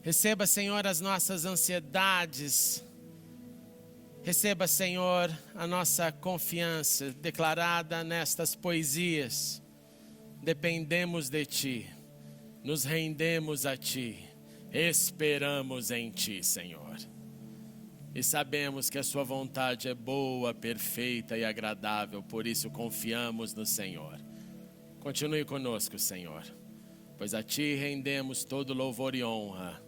Receba, Senhor, as nossas ansiedades. Receba, Senhor, a nossa confiança declarada nestas poesias. Dependemos de Ti, nos rendemos a Ti, esperamos em Ti, Senhor. E sabemos que a Sua vontade é boa, perfeita e agradável, por isso confiamos no Senhor. Continue conosco, Senhor, pois a Ti rendemos todo louvor e honra,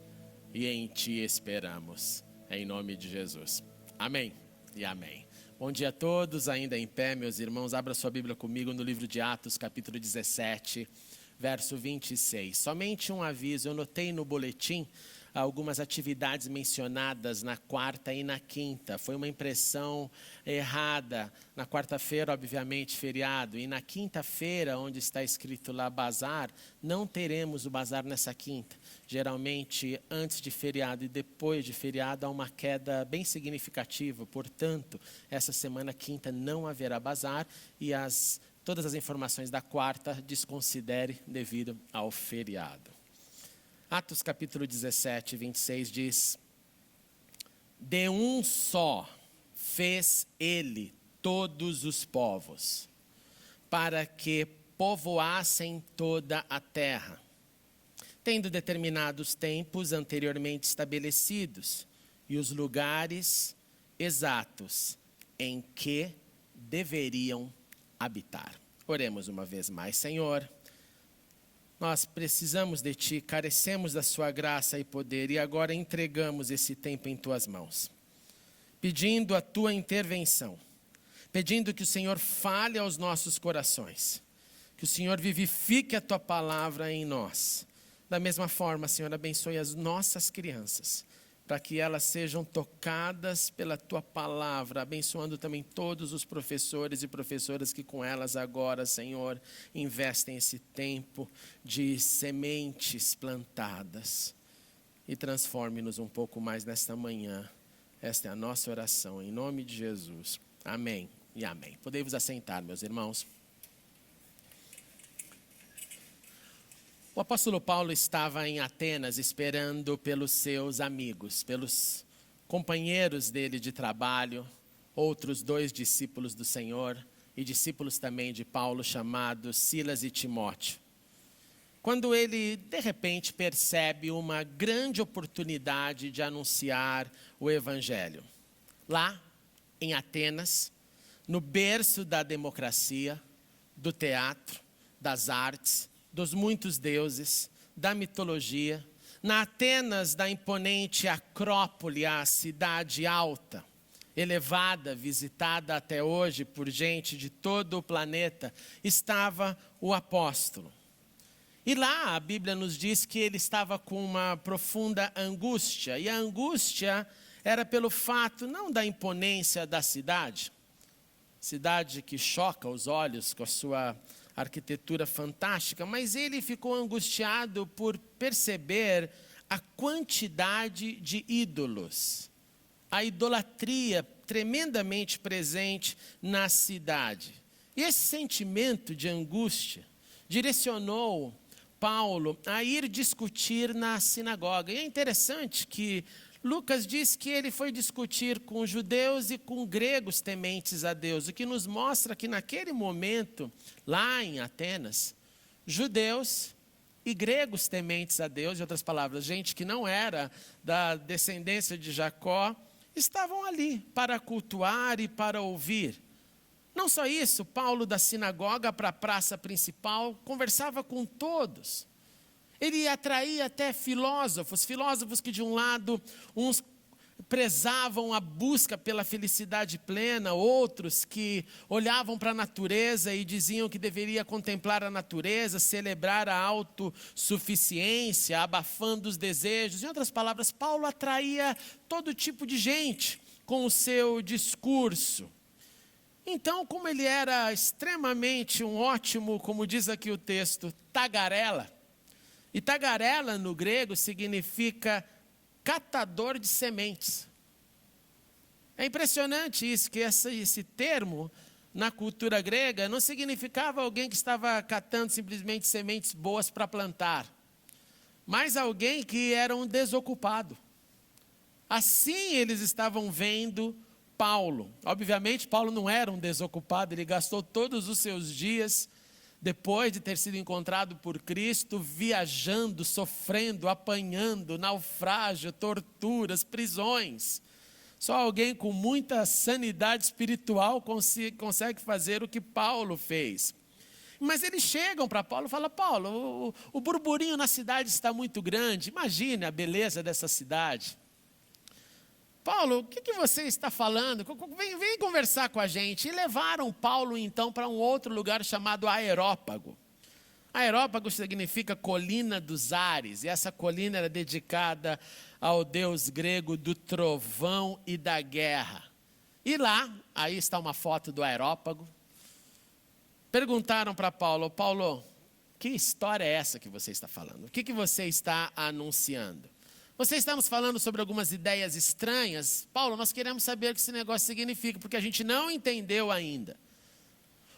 e em Ti esperamos, em nome de Jesus. Amém e amém. Bom dia a todos, ainda em pé, meus irmãos, abra sua Bíblia comigo no livro de Atos, capítulo 17, verso 26. Somente um aviso, eu notei no boletim algumas atividades mencionadas na quarta e na quinta. Foi uma impressão errada. Na quarta-feira, obviamente, feriado. E na quinta-feira, onde está escrito lá bazar, não teremos o bazar nessa quinta. Geralmente, antes de feriado e depois de feriado, há uma queda bem significativa. Portanto, essa semana quinta não haverá bazar e todas as informações da quarta desconsidere devido ao feriado. Atos capítulo 17, 26 diz: de um só fez ele todos os povos, para que povoassem toda a terra, tendo determinados tempos anteriormente estabelecidos, e os lugares exatos em que deveriam habitar. Oremos uma vez mais. Senhor, nós precisamos de Ti, carecemos da Sua graça e poder, e agora entregamos esse tempo em Tuas mãos, pedindo a Tua intervenção, pedindo que o Senhor fale aos nossos corações, que o Senhor vivifique a Tua palavra em nós. Da mesma forma, Senhor, abençoe as nossas crianças, para que elas sejam tocadas pela Tua palavra, abençoando também todos os professores e professoras que com elas agora, Senhor, investem esse tempo de sementes plantadas. E transforme-nos um pouco mais nesta manhã. Esta é a nossa oração, em nome de Jesus. Amém e amém. Podem vos assentar, meus irmãos. O apóstolo Paulo estava em Atenas esperando pelos seus amigos, pelos companheiros dele de trabalho, outros 2 discípulos do Senhor e discípulos também de Paulo chamados Silas e Timóteo. Quando ele, de repente, percebe uma grande oportunidade de anunciar o Evangelho. Lá, em Atenas, no berço da democracia, do teatro, das artes, dos muitos deuses, da mitologia, na Atenas da imponente Acrópole, a cidade alta, elevada, visitada até hoje por gente de todo o planeta, estava o apóstolo. E lá a Bíblia nos diz que ele estava com uma profunda angústia, e a angústia era pelo fato não da imponência da cidade que choca os olhos com a sua arquitetura fantástica, mas ele ficou angustiado por perceber a quantidade de ídolos, a idolatria tremendamente presente na cidade. E esse sentimento de angústia direcionou Paulo a ir discutir na sinagoga. E é interessante que Lucas diz que ele foi discutir com judeus e com gregos tementes a Deus, o que nos mostra que naquele momento, lá em Atenas, judeus e gregos tementes a Deus, em outras palavras, gente que não era da descendência de Jacó, estavam ali para cultuar e para ouvir. Não só isso, Paulo da sinagoga para a praça principal conversava com todos. Ele atraía até filósofos que de um lado, uns prezavam a busca pela felicidade plena, outros que olhavam para a natureza e diziam que deveria contemplar a natureza, celebrar a autossuficiência, abafando os desejos. Em outras palavras, Paulo atraía todo tipo de gente com o seu discurso. Então, como ele era extremamente um ótimo, como diz aqui o texto, tagarela, e tagarela no grego significa catador de sementes. É impressionante isso, que esse termo na cultura grega não significava alguém que estava catando simplesmente sementes boas para plantar. mas alguém que era um desocupado. Assim eles estavam vendo Paulo. Obviamente, Paulo não era um desocupado, ele gastou todos os seus dias, depois de ter sido encontrado por Cristo, viajando, sofrendo, apanhando, naufrágio, torturas, prisões. Só alguém com muita sanidade espiritual consegue fazer o que Paulo fez. Mas eles chegam para Paulo e falam: Paulo, o burburinho na cidade está muito grande, imagine a beleza dessa cidade. Paulo, o que você está falando? Vem conversar com a gente. E levaram Paulo então para um outro lugar chamado Areópago. Areópago significa colina dos ares, e essa colina era dedicada ao deus grego do trovão e da guerra. E lá, aí está uma foto do Areópago, perguntaram para Paulo: Paulo, que história é essa que você está falando? O que você está anunciando? Você está nos falando sobre algumas ideias estranhas? Paulo, nós queremos saber o que esse negócio significa, porque a gente não entendeu ainda.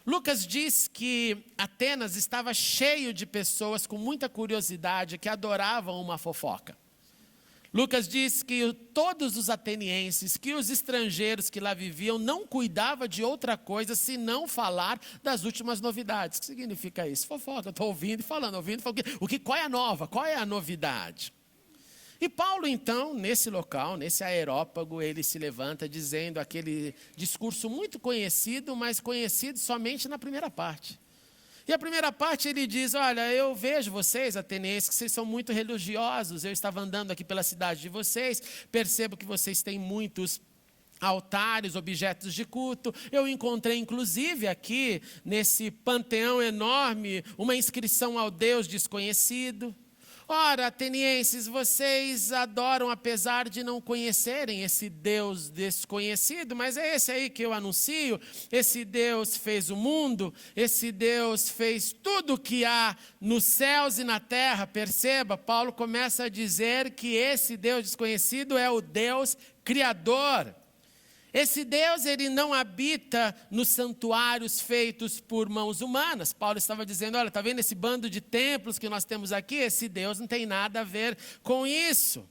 Lucas diz que Atenas estava cheio de pessoas com muita curiosidade que adoravam uma fofoca. Lucas diz que todos os atenienses, que os estrangeiros que lá viviam, não cuidavam de outra coisa senão falar das últimas novidades. O que significa isso? Fofoca, estou ouvindo e falando. Qual é a nova? Qual é a novidade? E Paulo, então, nesse local, nesse Areópago, ele se levanta dizendo aquele discurso muito conhecido, mas conhecido somente na primeira parte. E a primeira parte ele diz: olha, eu vejo vocês, atenienses, que vocês são muito religiosos. Eu estava andando aqui pela cidade de vocês, percebo que vocês têm muitos altares, objetos de culto. Eu encontrei, inclusive, aqui, nesse panteão enorme, uma inscrição ao Deus desconhecido. Ora, atenienses, vocês adoram apesar de não conhecerem esse Deus desconhecido, mas é esse aí que eu anuncio. Esse Deus fez o mundo, esse Deus fez tudo o que há nos céus e na terra. Perceba, Paulo começa a dizer que esse Deus desconhecido é o Deus Criador. Esse Deus, ele não habita nos santuários feitos por mãos humanas. Paulo estava dizendo: olha, está vendo esse bando de templos que nós temos aqui? Esse Deus não tem nada a ver com isso.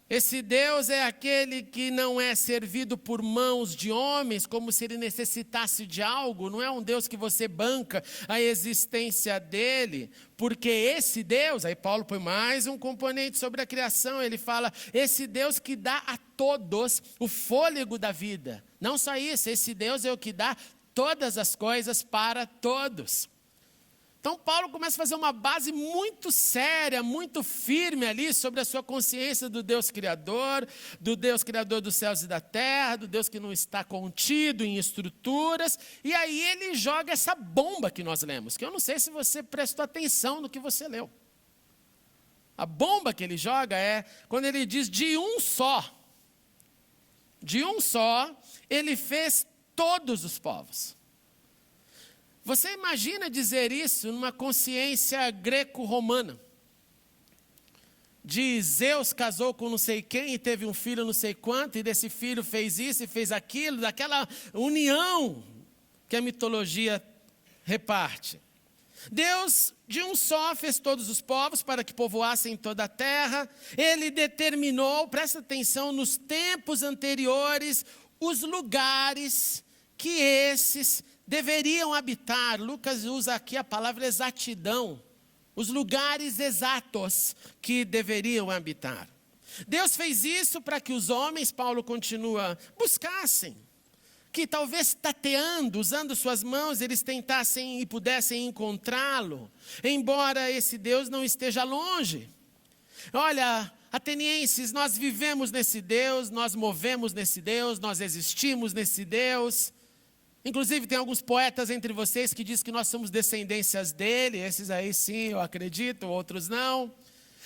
Esse Deus é aquele que não é servido por mãos de homens, como se ele necessitasse de algo. Não é um Deus que você banca a existência dele, porque esse Deus, aí Paulo põe mais um componente sobre a criação, ele fala: esse Deus que dá a todos o fôlego da vida. Não só isso, esse Deus é o que dá todas as coisas para todos. Então Paulo começa a fazer uma base muito séria, muito firme ali sobre a sua consciência do Deus Criador dos céus e da terra, do Deus que não está contido em estruturas. E aí ele joga essa bomba que nós lemos, que eu não sei se você prestou atenção no que você leu. A bomba que ele joga é quando ele diz: de um só, ele fez todos os povos. Você imagina dizer isso numa consciência greco-romana? De Zeus casou com não sei quem e teve um filho não sei quanto, e desse filho fez isso e fez aquilo, daquela união que a mitologia reparte. Deus, de um só, fez todos os povos para que povoassem toda a terra. Ele determinou, presta atenção, nos tempos anteriores, os lugares que esses deveriam habitar. Lucas usa aqui a palavra exatidão. Os lugares exatos que deveriam habitar. Deus fez isso para que os homens, Paulo continua, buscassem. Que talvez tateando, usando suas mãos, eles tentassem e pudessem encontrá-lo. Embora esse Deus não esteja longe. Olha, atenienses, nós vivemos nesse Deus, nós movemos nesse Deus, nós existimos nesse Deus. Inclusive tem alguns poetas entre vocês que dizem que nós somos descendências dele. Esses aí sim, eu acredito, outros não.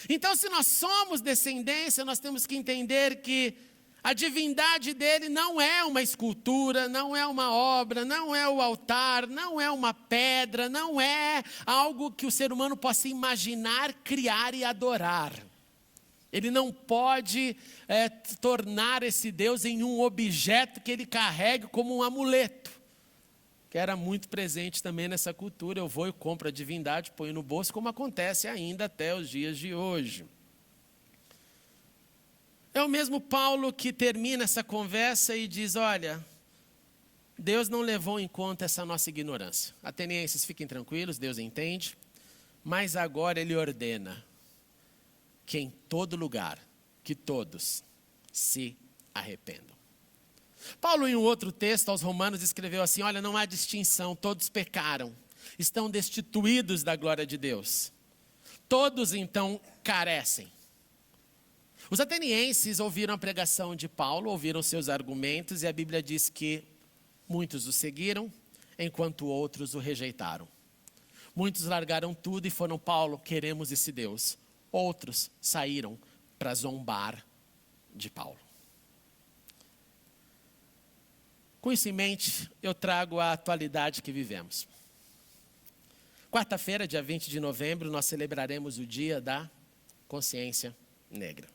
Então, se nós somos descendência, nós temos que entender que a divindade dele não é uma escultura, não é uma obra, não é o altar, não é uma pedra, não é algo que o ser humano possa imaginar, criar e adorar. Ele não pode tornar esse Deus em um objeto que ele carregue como um amuleto. que era muito presente também nessa cultura. Eu vou e compro a divindade, ponho no bolso, como acontece ainda até os dias de hoje. É o mesmo Paulo que termina essa conversa e diz, olha, Deus não levou em conta essa nossa ignorância. Atenienses, fiquem tranquilos, Deus entende. Mas agora Ele ordena que em todo lugar, que todos se arrependam. Paulo, em um outro texto aos Romanos, escreveu assim, olha, não há distinção, todos pecaram, estão destituídos da glória de Deus. Todos, então, carecem. Os atenienses ouviram a pregação de Paulo, ouviram seus argumentos, e a Bíblia diz que muitos o seguiram, enquanto outros o rejeitaram. Muitos largaram tudo e foram, Paulo, queremos esse Deus. Outros saíram para zombar de Paulo. Com isso em mente, eu trago a atualidade que vivemos. Quarta-feira, dia 20 de novembro, nós celebraremos o Dia da Consciência Negra.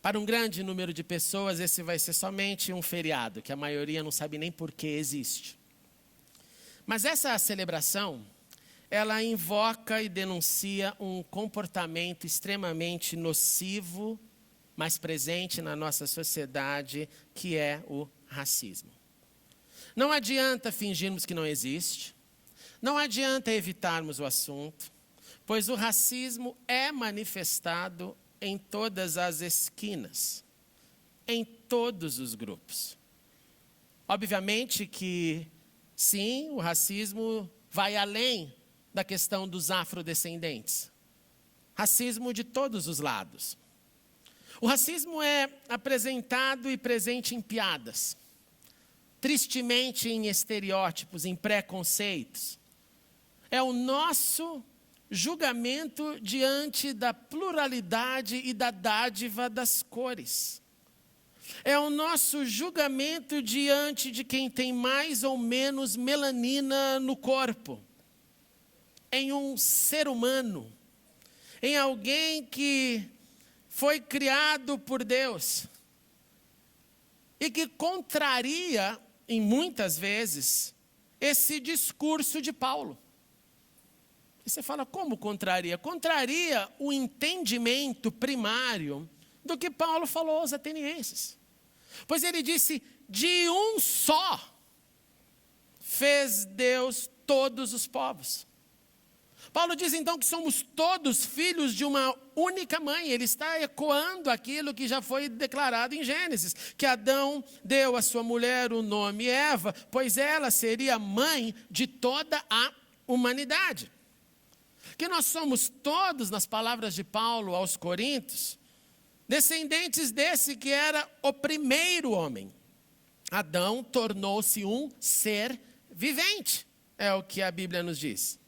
Para um grande número de pessoas, esse vai ser somente um feriado, que a maioria não sabe nem por que existe. Mas essa celebração, ela invoca e denuncia um comportamento extremamente nocivo, mas presente na nossa sociedade, que é o racismo. Não adianta fingirmos que não existe, não adianta evitarmos o assunto, pois o racismo é manifestado em todas as esquinas, em todos os grupos. Obviamente que, sim, o racismo vai além da questão dos afrodescendentes. Racismo de todos os lados. O racismo é apresentado e presente em piadas, tristemente em estereótipos, em preconceitos. É o nosso julgamento diante da pluralidade e da dádiva das cores. É o nosso julgamento diante de quem tem mais ou menos melanina no corpo. Em um ser humano, em alguém que foi criado por Deus e que contraria, em muitas vezes, esse discurso de Paulo. E você fala, como contraria? Contraria o entendimento primário do que Paulo falou aos atenienses. Pois ele disse, de um só fez Deus todos os povos. Paulo diz então que somos todos filhos de uma única mãe. Ele está ecoando aquilo que já foi declarado em Gênesis, que Adão deu à sua mulher o nome Eva, pois ela seria mãe de toda a humanidade. Que nós somos todos, nas palavras de Paulo aos Coríntios, descendentes desse que era o primeiro homem. Adão tornou-se um ser vivente, é o que a Bíblia nos diz.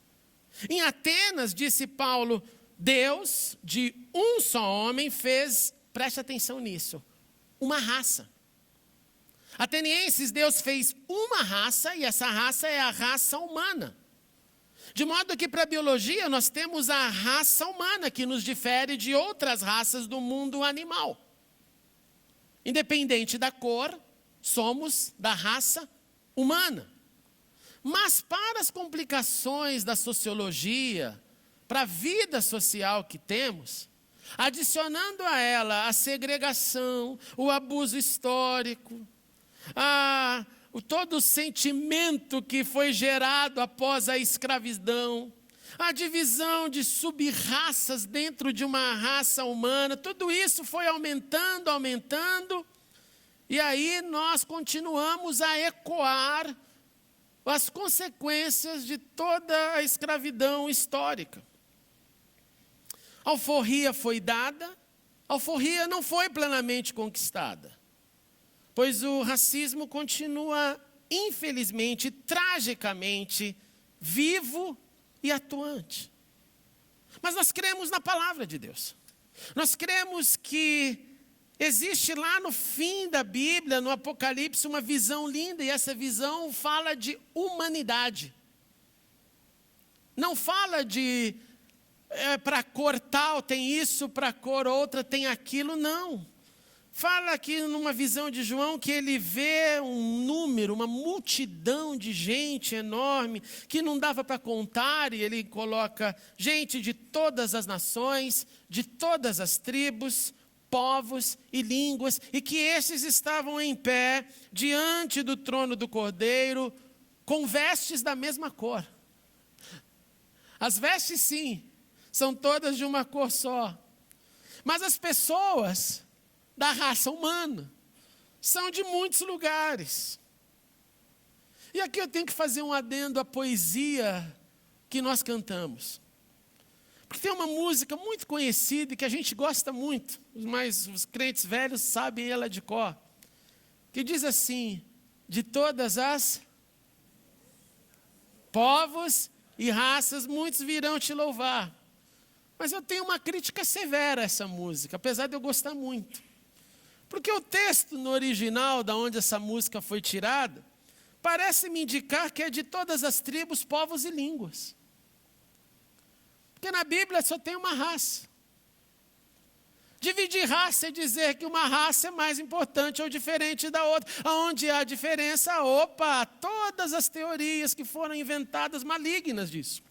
Em Atenas, disse Paulo, Deus de um só homem fez, preste atenção nisso, uma raça. Atenienses, Deus fez uma raça e essa raça é a raça humana. De modo que para a biologia nós temos a raça humana que nos difere de outras raças do mundo animal. Independente da cor, somos da raça humana. Mas para as complicações da sociologia, para a vida social que temos, adicionando a ela a segregação, o abuso histórico, todo o sentimento que foi gerado após a escravidão, a divisão de sub-raças dentro de uma raça humana, tudo isso foi aumentando, e aí nós continuamos a ecoar as consequências de toda a escravidão histórica. A alforria foi dada, a alforria não foi plenamente conquistada, pois o racismo continua, infelizmente, tragicamente, vivo e atuante. Mas nós cremos na palavra de Deus. Nós cremos que existe lá no fim da Bíblia, no Apocalipse, uma visão linda, e essa visão fala de humanidade. Não fala de, para cor tal tem isso, para cor outra tem aquilo, não. fala aqui numa visão de João que ele vê um número, uma multidão de gente enorme, que não dava para contar, e ele coloca gente de todas as nações, de todas as tribos, povos e línguas, e que esses estavam em pé diante do trono do Cordeiro, com vestes da mesma cor. As vestes, sim, são todas de uma cor só, mas as pessoas da raça humana são de muitos lugares. E aqui eu tenho que fazer um adendo à poesia que nós cantamos. Porque tem uma música muito conhecida e que a gente gosta muito, os crentes velhos sabem ela de cor, que diz assim: de todas as povos e raças, muitos virão te louvar. Mas eu tenho uma crítica severa a essa música, apesar de eu gostar muito. Porque o texto no original, da onde essa música foi tirada, parece me indicar que é de todas as tribos, povos e línguas. Porque na Bíblia só tem uma raça. Dividir raça é dizer que uma raça é mais importante ou diferente da outra. Onde há diferença, todas as teorias que foram inventadas malignas disso.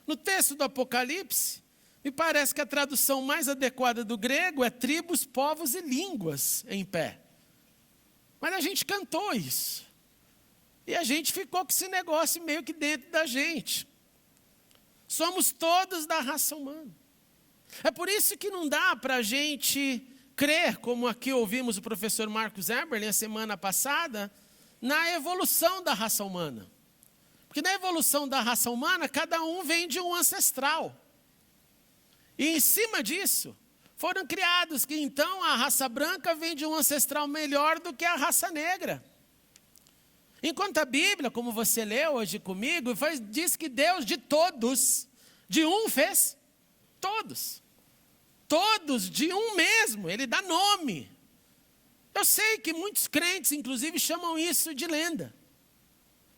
No texto do Apocalipse, me parece que a tradução mais adequada do grego é tribos, povos e línguas em pé. Mas a gente cantou isso. E a gente ficou com esse negócio meio que dentro da gente. Somos todos da raça humana. É por isso que não dá para a gente crer, como aqui ouvimos o professor Marcos Eberlin a semana passada, na evolução da raça humana. Porque na evolução da raça humana, cada um vem de um ancestral. E em cima disso, foram criados que então a raça branca vem de um ancestral melhor do que a raça negra. Enquanto a Bíblia, como você leu hoje comigo, diz que Deus de todos, de um fez todos. Todos de um mesmo, ele dá nome. Eu sei que muitos crentes, inclusive, chamam isso de lenda.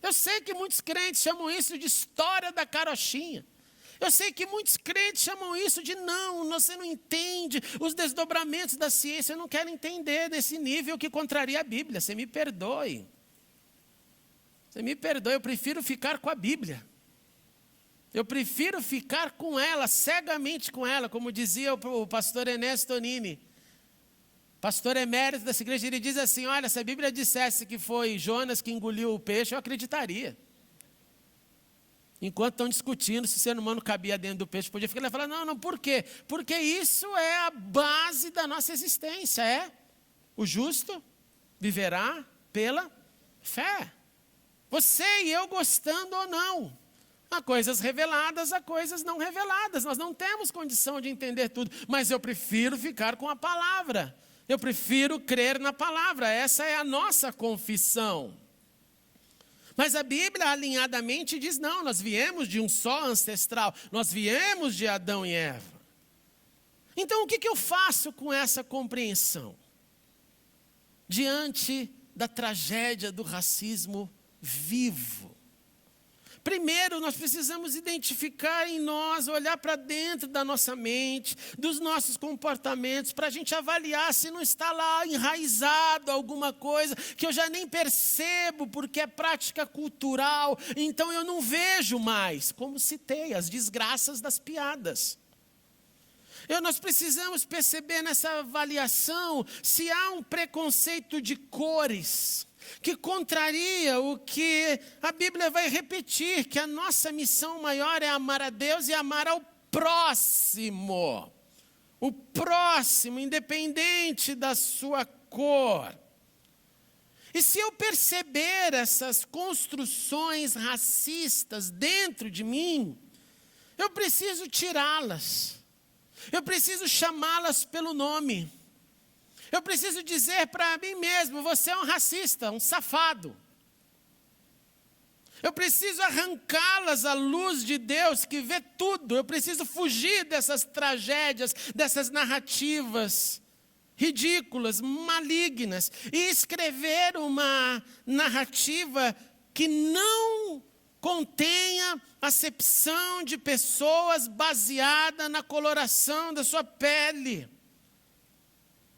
Eu sei que muitos crentes chamam isso de história da carochinha. Eu sei que muitos crentes chamam isso de você não entende os desdobramentos da ciência. Eu não quero entender nesse nível que contraria a Bíblia. Você me perdoe. Você me perdoe, eu prefiro ficar com a Bíblia. Eu prefiro ficar com ela, cegamente com ela, como dizia o pastor Enes Tonini. Pastor emérito dessa igreja, ele diz assim: olha, se a Bíblia dissesse que foi Jonas que engoliu o peixe, eu acreditaria. Enquanto estão discutindo se o ser humano cabia dentro do peixe, podia ficar lá e falar: não, por quê? Porque isso é a base da nossa existência, o justo viverá pela fé. Você e eu gostando ou não. Há coisas reveladas, há coisas não reveladas. Nós não temos condição de entender tudo, mas eu prefiro ficar com a palavra. Eu prefiro crer na palavra. Essa é a nossa confissão. Mas a Bíblia alinhadamente diz: não, nós viemos de um só ancestral. Nós viemos de Adão e Eva. Então o que eu faço com essa compreensão? Diante da tragédia do racismo vivo. Primeiro, nós precisamos identificar em nós, olhar para dentro da nossa mente, dos nossos comportamentos, para a gente avaliar se não está lá enraizado alguma coisa que eu já nem percebo, porque é prática cultural, então eu não vejo mais, como citei, as desgraças das piadas. Nós precisamos perceber nessa avaliação se há um preconceito de cores, que contraria o que a Bíblia vai repetir, que a nossa missão maior é amar a Deus e amar ao próximo. O próximo, independente da sua cor. E se eu perceber essas construções racistas dentro de mim, eu preciso tirá-las. Eu preciso chamá-las pelo nome. Eu preciso dizer para mim mesmo: você é um racista, um safado. Eu preciso arrancá-las à luz de Deus que vê tudo. Eu preciso fugir dessas tragédias, dessas narrativas ridículas, malignas, e escrever uma narrativa que não contenha acepção de pessoas baseada na coloração da sua pele.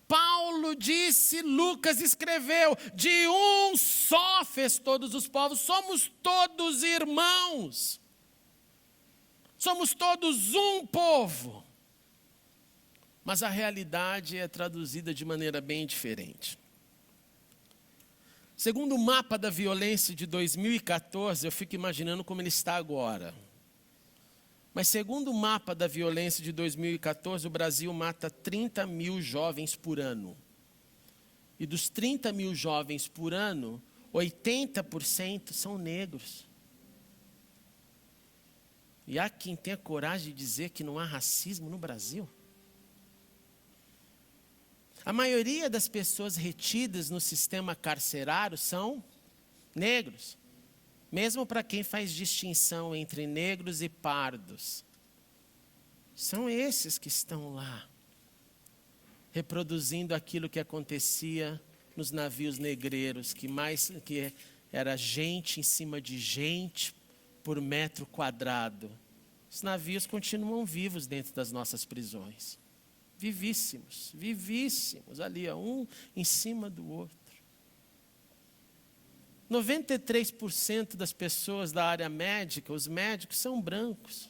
Paulo disse, Lucas escreveu, de um só fez todos os povos, somos todos irmãos. Somos todos um povo. Mas a realidade é traduzida de maneira bem diferente. Segundo o mapa da violência de 2014, eu fico imaginando como ele está agora. Mas segundo o mapa da violência de 2014, o Brasil mata 30 mil jovens por ano. E dos 30 mil jovens por ano, 80% são negros. E há quem tenha coragem de dizer que não há racismo no Brasil? A maioria das pessoas retidas no sistema carcerário são negros. Mesmo para quem faz distinção entre negros e pardos. São esses que estão lá, reproduzindo aquilo que acontecia nos navios negreiros, que era gente em cima de gente por metro quadrado. Os navios continuam vivos dentro das nossas prisões. Vivíssimos, vivíssimos, ali, um em cima do outro. 93% das pessoas da área médica, os médicos, são brancos.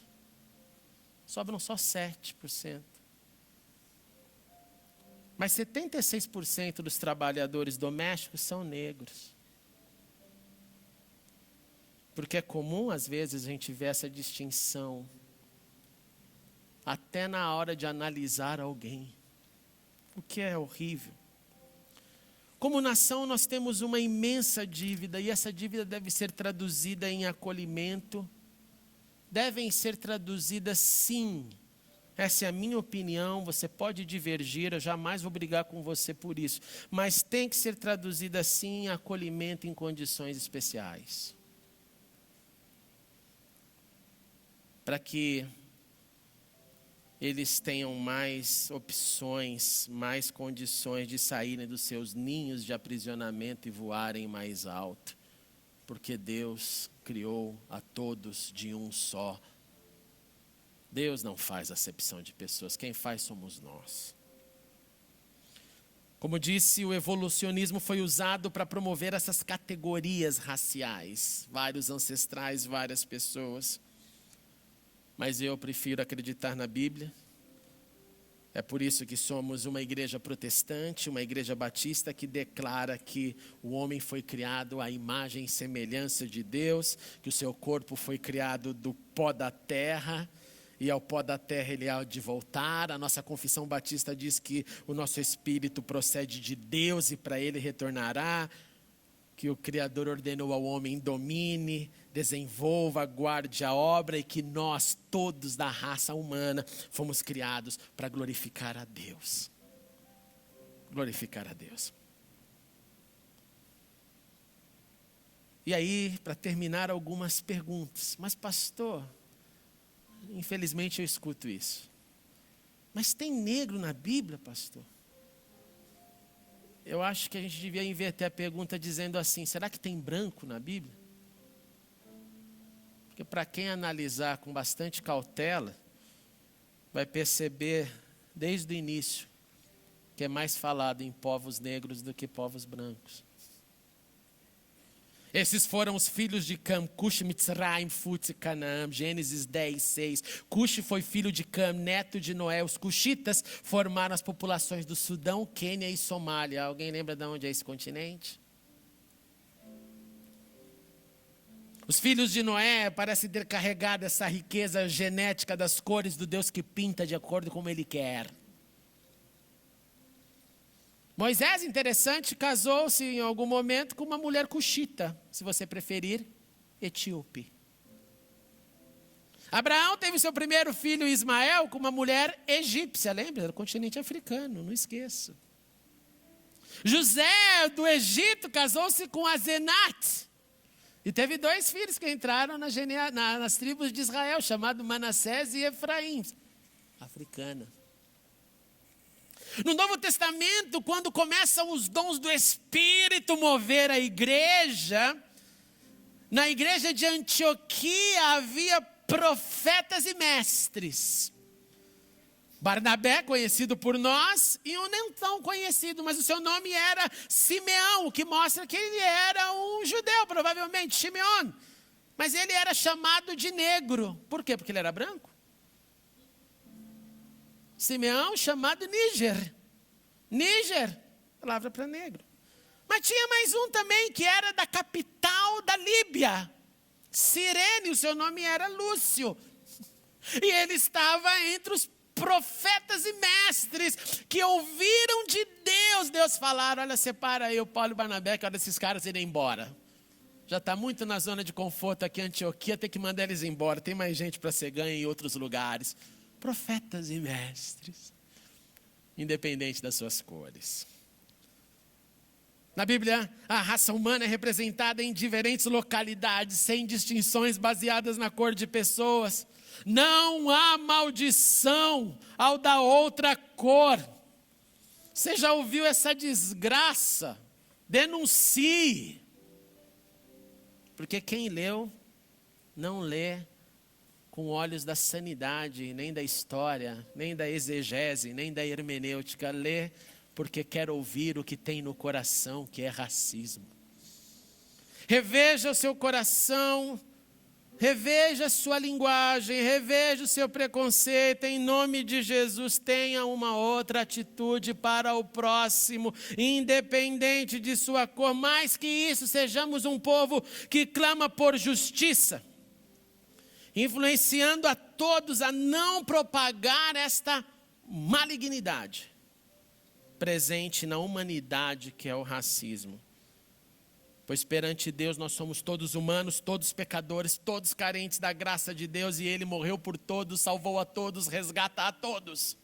Sobram só 7%. Mas 76% dos trabalhadores domésticos são negros. Porque é comum, às vezes, a gente ver essa distinção, até na hora de analisar alguém. O que é horrível. Como nação, nós temos uma imensa dívida, e essa dívida deve ser traduzida em acolhimento. Devem ser traduzidas, sim. Essa é a minha opinião, você pode divergir, eu jamais vou brigar com você por isso. Mas tem que ser traduzida, sim, em acolhimento em condições especiais. Para que eles tenham mais opções, mais condições de saírem dos seus ninhos de aprisionamento e voarem mais alto. Porque Deus criou a todos de um só. Deus não faz acepção de pessoas, quem faz somos nós. Como disse, o evolucionismo foi usado para promover essas categorias raciais. Vários ancestrais, várias pessoas. Mas eu prefiro acreditar na Bíblia. É por isso que somos uma igreja protestante, uma igreja batista que declara que o homem foi criado à imagem e semelhança de Deus, que o seu corpo foi criado do pó da terra, e ao pó da terra ele há de voltar. A nossa confissão batista diz que o nosso espírito procede de Deus e para ele retornará. Que o Criador ordenou ao homem domine, desenvolva, guarde a obra e que nós, todos da raça humana, fomos criados para glorificar a Deus. Glorificar a Deus. E aí, para terminar, algumas perguntas. Mas pastor, infelizmente eu escuto isso. Mas tem negro na Bíblia, pastor? Eu acho que a gente devia inverter a pergunta dizendo assim, será que tem branco na Bíblia? Porque para quem analisar com bastante cautela, vai perceber desde o início que é mais falado em povos negros do que povos brancos. Esses foram os filhos de Cam, Cush, Mitzraim, Fut e Canaã, Gênesis 10, 6. Cush foi filho de Cam, neto de Noé. Os cuxitas formaram as populações do Sudão, Quênia e Somália. Alguém lembra de onde é esse continente? Os filhos de Noé parecem ter carregado essa riqueza genética das cores do Deus que pinta de acordo com como ele quer. Moisés, interessante, casou-se em algum momento com uma mulher cuxita, se você preferir, etíope. Abraão teve seu primeiro filho, Ismael, com uma mulher egípcia, lembra? Do continente africano, não esqueço. José, do Egito, casou-se com Asenat. E teve 2 filhos que entraram nas tribos de Israel, chamados Manassés e Efraim, africana. No Novo Testamento, quando começam os dons do Espírito mover a igreja, na igreja de Antioquia havia profetas e mestres. Barnabé, conhecido por nós, e um não tão conhecido, mas o seu nome era Simeão, o que mostra que ele era um judeu, provavelmente, Simeão. Mas ele era chamado de negro. Por quê? Porque ele era branco. Simeão chamado Níger. Níger, palavra para negro. Mas tinha mais um também que era da capital da Líbia, Cirene, o seu nome era Lúcio. E ele estava entre os profetas e mestres que ouviram de Deus. Deus falaram, olha, separa eu, Paulo e Barnabé, que hora desses caras irem embora. Já está muito na zona de conforto aqui em Antioquia, tem que mandar eles embora. Tem mais gente para ser ganha em outros lugares. Profetas e mestres, independente das suas cores. Na Bíblia, a raça humana é representada em diferentes localidades, sem distinções baseadas na cor de pessoas. Não há maldição ao da outra cor. Você já ouviu essa desgraça? Denuncie. Porque quem leu, não lê com olhos da sanidade, nem da história, nem da exegese, nem da hermenêutica. Lê porque quer ouvir o que tem no coração, que é racismo. Reveja o seu coração, reveja a sua linguagem, reveja o seu preconceito. Em nome de Jesus, tenha uma outra atitude para o próximo, independente de sua cor. Mais que isso, sejamos um povo que clama por justiça, influenciando a todos a não propagar esta malignidade presente na humanidade, que é o racismo. Pois perante Deus nós somos todos humanos, todos pecadores, todos carentes da graça de Deus, e Ele morreu por todos, salvou a todos, resgata a todos.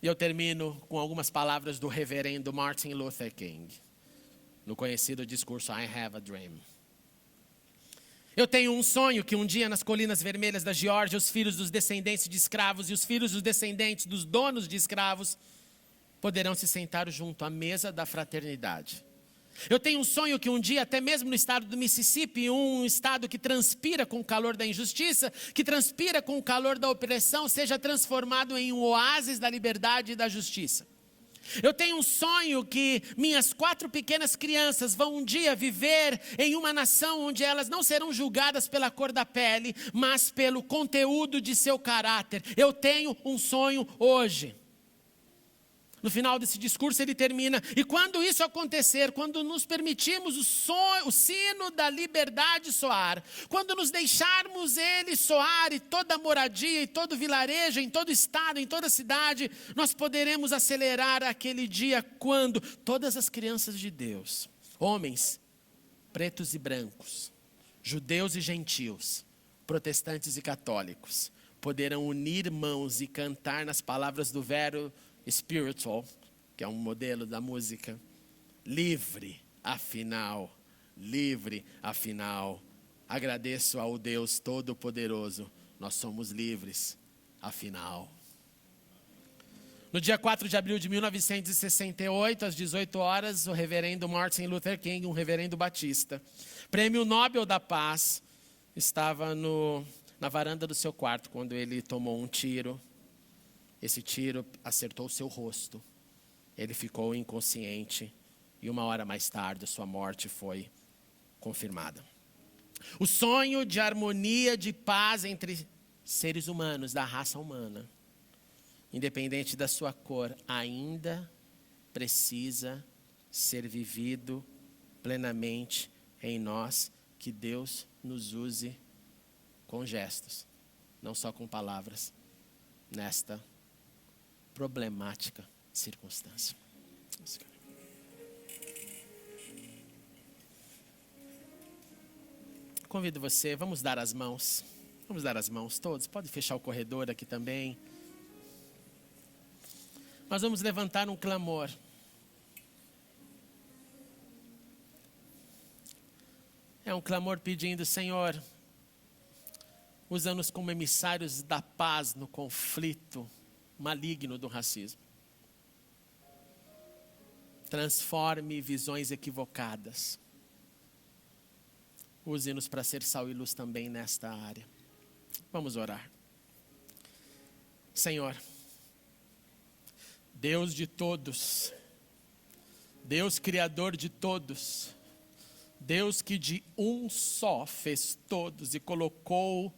E eu termino com algumas palavras do reverendo Martin Luther King, no conhecido discurso I Have a Dream. Eu tenho um sonho que um dia nas colinas vermelhas da Geórgia, os filhos dos descendentes de escravos e os filhos dos descendentes dos donos de escravos poderão se sentar junto à mesa da fraternidade. Eu tenho um sonho que um dia, até mesmo no estado do Mississippi, um estado que transpira com o calor da injustiça, que transpira com o calor da opressão, seja transformado em um oásis da liberdade e da justiça. Eu tenho um sonho que minhas 4 pequenas crianças vão um dia viver em uma nação onde elas não serão julgadas pela cor da pele, mas pelo conteúdo de seu caráter. Eu tenho um sonho hoje. No final desse discurso ele termina, e quando isso acontecer, quando nos permitirmos o sino da liberdade soar, quando nos deixarmos ele soar em toda moradia, em todo vilarejo, em todo estado, em toda cidade, nós poderemos acelerar aquele dia quando todas as crianças de Deus, homens, pretos e brancos, judeus e gentios, protestantes e católicos, poderão unir mãos e cantar nas palavras do Vero Spiritual, que é um modelo da música, livre, afinal, agradeço ao Deus Todo-Poderoso, nós somos livres, afinal. No dia 4 de abril de 1968, às 18 horas, o reverendo Martin Luther King, um reverendo batista, prêmio Nobel da Paz, estava na varanda do seu quarto quando ele tomou um tiro. Esse tiro acertou o seu rosto. Ele ficou inconsciente e 1 hora mais tarde a sua morte foi confirmada. O sonho de harmonia, de paz entre seres humanos, da raça humana, independente da sua cor, ainda precisa ser vivido plenamente em nós. Que Deus nos use com gestos, não só com palavras, nesta problemática circunstância. Convido você, vamos dar as mãos. Vamos dar as mãos todos. Pode fechar o corredor aqui também. Nós vamos levantar um clamor. É um clamor pedindo, Senhor, usa-nos como emissários da paz no conflito maligno do racismo. Transforme visões equivocadas. Use-nos para ser sal e luz também nesta área. Vamos orar. Senhor, Deus de todos, Deus criador de todos, Deus que de um só fez todos e colocou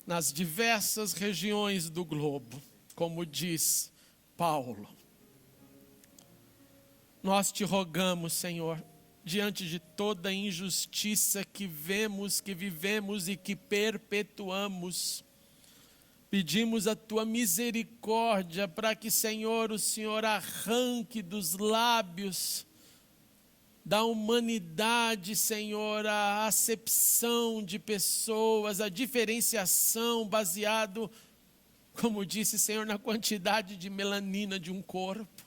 nas diversas regiões do globo, como diz Paulo. Nós te rogamos, Senhor, diante de toda a injustiça que vemos, que vivemos e que perpetuamos, pedimos a tua misericórdia para que, Senhor, o Senhor arranque dos lábios da humanidade, Senhor, a acepção de pessoas, a diferenciação baseado, como disse, Senhor, na quantidade de melanina de um corpo.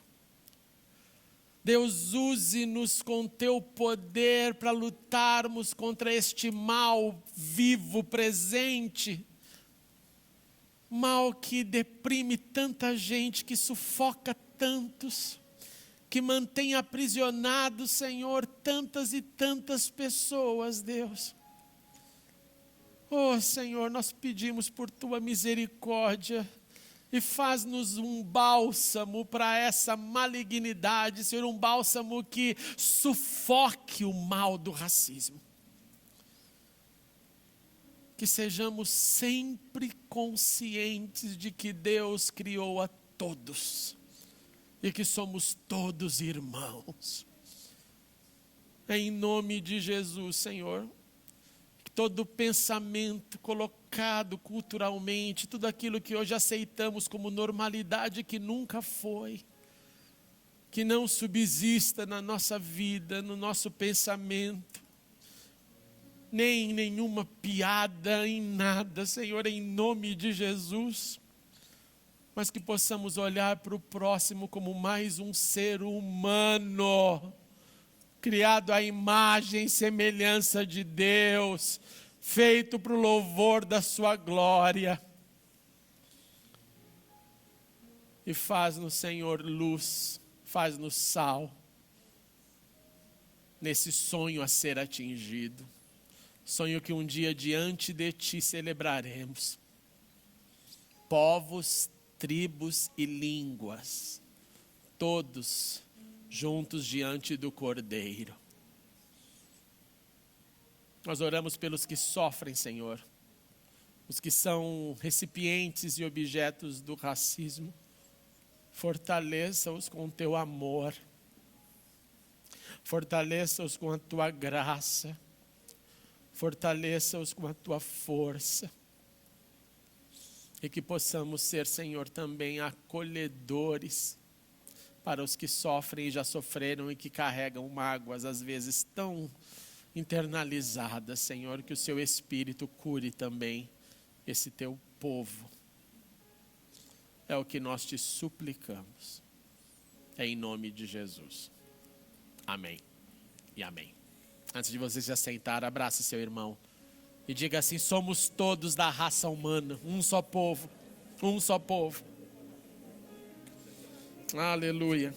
Deus, use-nos com teu poder para lutarmos contra este mal vivo, presente, mal que deprime tanta gente, que sufoca tantos, que mantém aprisionados, Senhor, tantas e tantas pessoas, Deus. Oh, Senhor, nós pedimos por tua misericórdia e faz-nos um bálsamo para essa malignidade, Senhor, um bálsamo que sufoque o mal do racismo. Que sejamos sempre conscientes de que Deus criou a todos e que somos todos irmãos. Em nome de Jesus, Senhor, que todo pensamento colocado culturalmente, tudo aquilo que hoje aceitamos como normalidade que nunca foi, que não subsista na nossa vida, no nosso pensamento, nem nenhuma piada, em nada, Senhor, em nome de Jesus, mas que possamos olhar para o próximo como mais um ser humano, criado à imagem e semelhança de Deus, feito para o louvor da sua glória. E faz-nos, Senhor, luz, faz-nos sal, nesse sonho a ser atingido. Sonho que um dia diante de ti celebraremos. Povos, tribos e línguas, todos juntos diante do Cordeiro. Nós oramos pelos que sofrem, Senhor, os que são recipientes e objetos do racismo. Fortaleça-os com o teu amor, fortaleça-os com a tua graça, fortaleça-os com a tua força. E que possamos ser, Senhor, também acolhedores para os que sofrem e já sofreram e que carregam mágoas, às vezes tão internalizadas, Senhor, que o seu Espírito cure também esse teu povo. É o que nós te suplicamos. É em nome de Jesus. Amém e amém. Antes de você se assentar, abrace seu irmão e diga assim: somos todos da raça humana, um só povo, um só povo. Aleluia.